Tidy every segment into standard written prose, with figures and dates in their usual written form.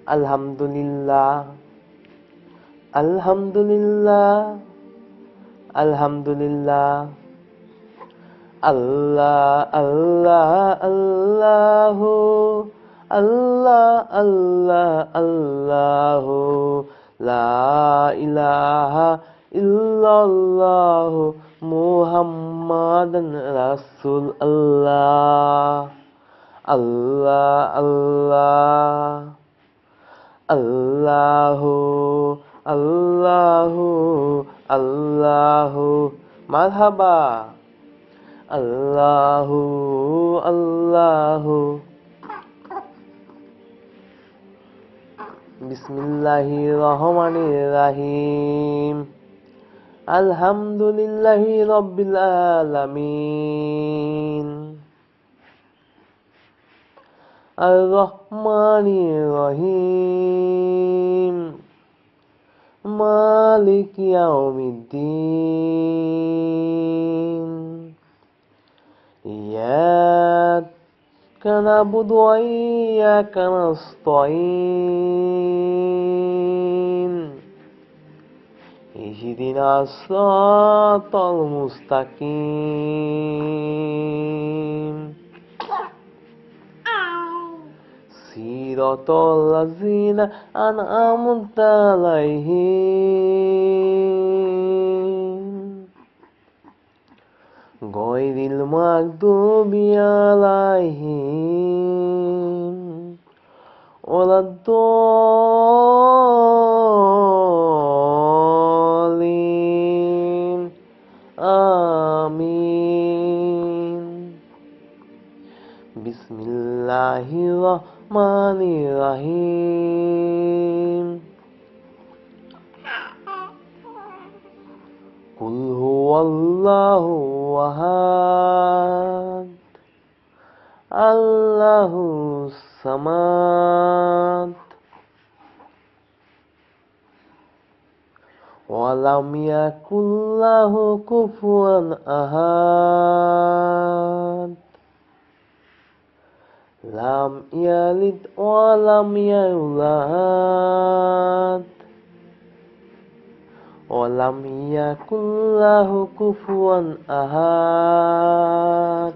আলহামদুলিল্লাহ, আলহামদুলিল্লাহ, আলহামদুলিল্লাহ। আল্লাহ আল্লাহ আল্লাহু, আল্লাহ আল্লাহ আল্লাহু, লা ইলাহা ইল্লাল্লাহু মুহাম্মাদুর রাসূলুল্লাহ। আল্লাহ আল্লাহ, আল্লাহু আল্লাহু আল্লাহু। মারহাবা। আল্লাহু আল্লাহু। বিসমিল্লাহির রহমানির রহিম। আলহামদুলিল্লাহি রাব্বিল আলামিন। আর রহমানির রহিম। মালিক ইয়াউমিদ্দিন। ইয়্যাকা না'বুদু ওয়া ইয়্যাকা নাস্তাঈন। ইহদিনাস সিরাতাল মুস্তাকিম। সিরাতাল লাযিনা আন'আমতা আলাইহিম গায়রিল মাগদুবি আলাইহিম ওয়ালাদ-দাল্লিন। আমিন। বিসমিল্লাহির রহমানির রহিম। কুল হুয়াল্লাহু আহাদ, আল্লাহুস সামাদ, ওয়া লাম ইয়াকুল লাহু কুফুয়ান আহাদ। লাম ইয়ালিদ ওয়া লাম ইউলাদ ওয়া লাম ইয়াকুল লাহু কুফুয়ান আহাদ।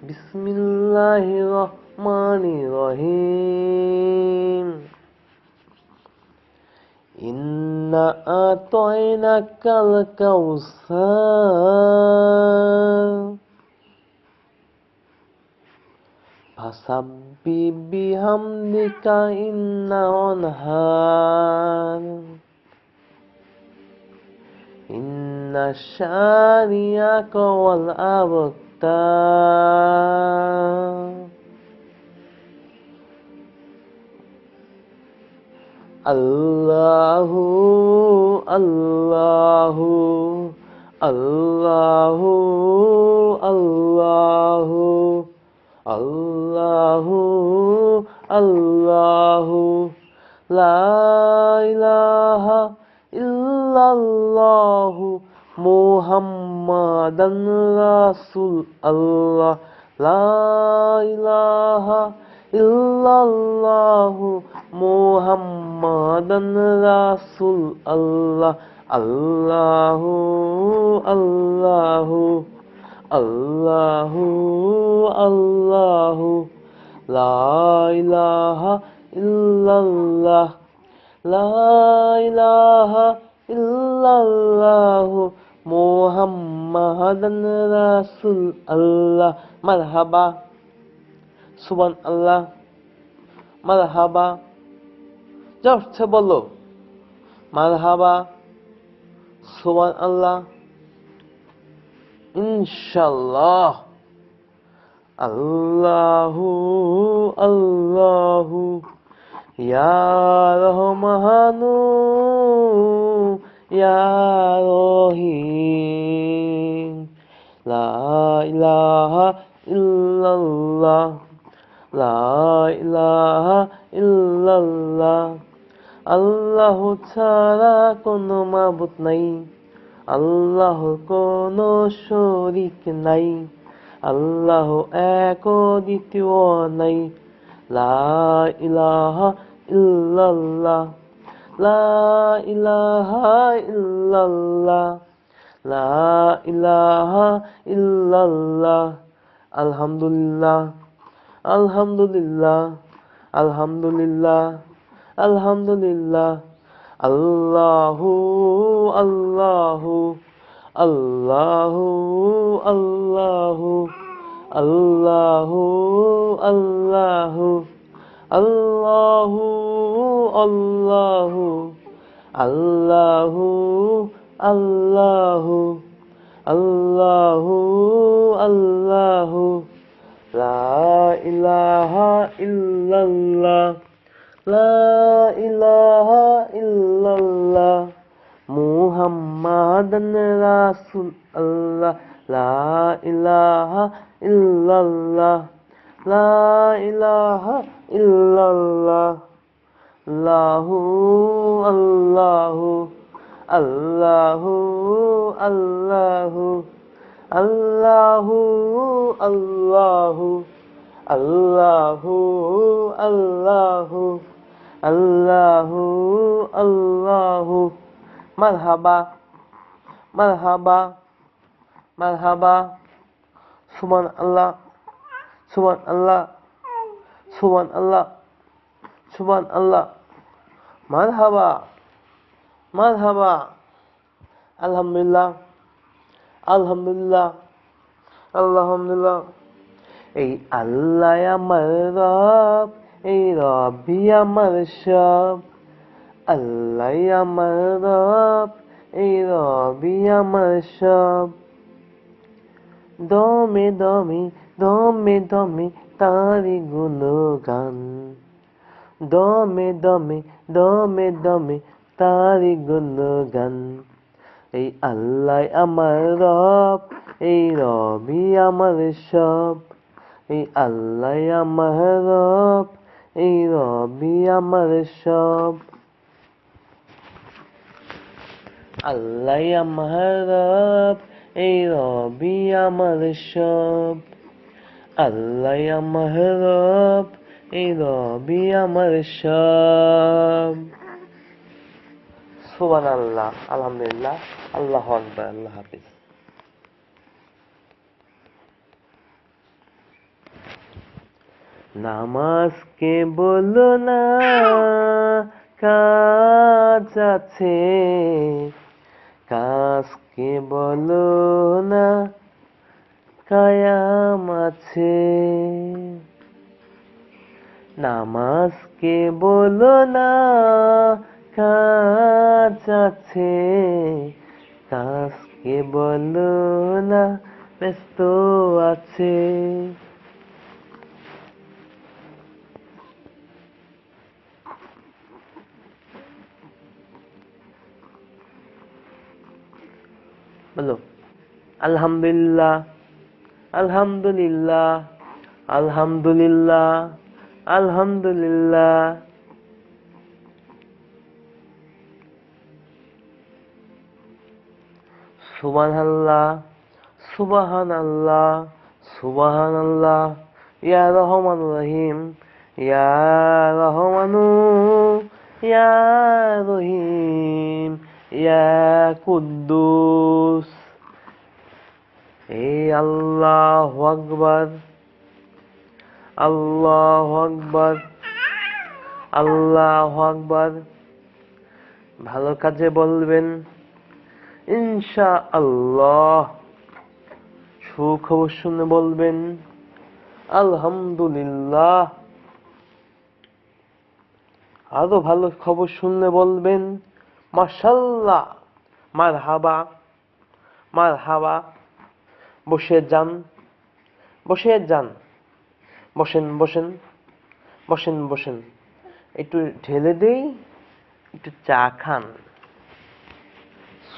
বিসমিল্লাহির রহমানির রহিম। ইন্না আ'তাইনাকাল কাউসার ফাসাব্বি বিহামদিকা ইন্না ওয়ানহার। ইন্না শানিয়াকা ওয়াল আবতার। আল্লাহু আল্লাহু আল্লাহু আল্লাহু আল্লাহু আল্লাহু, লা ইলাহা ইল্লাল্লাহু মুহাম্মাদুর রাসূলুল্লাহ। লা ইলাহা ইল্লাল্লাহু মুহাম্মাদুর রাসূলুল্লাহ। আল্লাহু আল্লাহু আল্লাহু আল্লাহু, লা ইলাহা ইল্লাল্লাহ, লা ইলাহা ইল্লাল্লাহু মুহাম্মাদুর রাসূলুল্লাহ। মারহাবা। সুবহানাল্লাহ। মারহাবা। জোরছে বলো মারহাবা। সুবহানাল্লাহ। ইনশাআল্লাহ। আল্লাহু আল্লাহু, ইয়া রহমানু ইয়া রহিম। লা ইলাহা ইল্লাল্লাহ, লা ইলাহা ইল্লাল্লাহ। আল্লাহ ছাড়া কোনো মাবুদ নাই, আল্লাহর কোনো শরীক নাই। আল্লাহ এক দ্বিতীয় নাই, লা ইলাহা ইল্লাল্লাহ, লা ইলাহা ইল্লাল্লাহ, লা ইলাহা ইল্লাল্লাহ। আলহামদুলিল্লাহ, আলহামদুলিল্লাহ, আলহামদুলিল্লাহ, আলহামদুলিল্লাহ। আল্লাহু আল্লাহু, আল্লাহু আল্লাহু, আল্লাহু আল্লাহু, আল্লাহু আল্লাহু, আল্লাহু আল্লাহু, আল্লাহু আল্লাহু। লা ইলাহা ইল্লাল্লাহ, লা ইলাহা ইল্লাল্লাহ, মুহাম্মাদান রাসূলুল্লাহ, লা ইলাহা ইল্লাল্লাহ, লা ইলাহা ইল্লাল্লাহ। আল্লাহু আল্লাহু, আল্লাহু আল্লাহু, আল্লাহু আল্লাহু, আল্লাহু আল্লাহু, আল্লাহু আল্লাহু। মারহাবা, মারহাবা, মারহাবা। সুবহানাল্লাহ, সুবহানাল্লাহ, সুবহানাল্লাহ, সুবহানাল্লাহ। মারহাবা, মারহাবা। আলহামদুলিল্লাহ, আলহামদুলিল্লাহ, আলহামদুলিল্লাহ। এই আল্লাহ আমার রব, এই রবি আমার সব, আল্লাহ আমার রব, এই রবি আমার সব। দমে দমে, দমে দমে তারি গুণগান, দমে দমে, দমে দমে তারি গুণগান। এই আল্লাহ আমার রব, এই রবি আমার সব, এই আল্লাহ আমার রব, এই রবি আমার সব। আল্লাহ আমার রব, এই রবি আমার সব, আল্লাহ আমার রব, এই রবি আমার সব। সুবহানাল্লাহ, আলহামদুলিল্লাহ, আল্লাহু আকবার, আল্লাহ হাফেজ। নামাজকে বলো না কাজ আছে, কাজকে বলো না কায়াম আছে। নামাজকে বলো না কাজ আছে, কাজকে বলো না ব্যস্ত আছে। বলো আলহামদুলিল্লাহ, আলহামদুলিল্লাহ, আলহামদুলিল্লাহ, আলহামদুলিল্লাহ। সুবহানাল্লাহ, সুবহানাল্লাহ, সুবহানাল্লাহ। ইয়া রহমানুর রহিম, ইয়া রহমানু, ইয়া রহিম, ইয়া কুদ্দুস। এই আল্লাহু আকবার, আল্লাহু আকবার, আল্লাহু আকবার। ভালো কাজে বলবেন ইনশাআল্লাহ। সুখবর শুনে বলবেন আলহামদুলিল্লাহ। আরো ভালো খবর শুনলে বলবেন মাশাআল্লাহ, মারহাবা, মারহাবা। বসে যান, বসে যান, বসেন, বসেন, বসেন, বসেন। একটু ঢেলে দেই, একটু চা খান।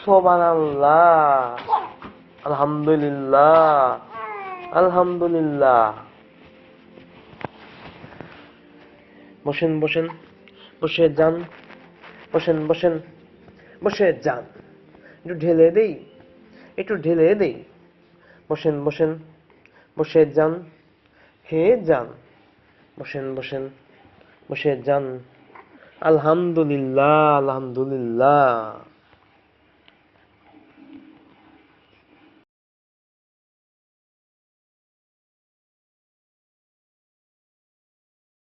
সুবহানাল্লাহ, আলহামদুলিল্লাহ, আলহামদুলিল্লাহ। বসেন, বসেন, বসে যান, বসেন, বসেন, বসে যান। একটু ঢেলে দেই, একটু ঢেলে দেই। বসেন, বসেন, বসে যান, হে যান, বসেন বসেন, বসে যান। আলহামদুলিল্লাহ, আলহামদুলিল্লাহ।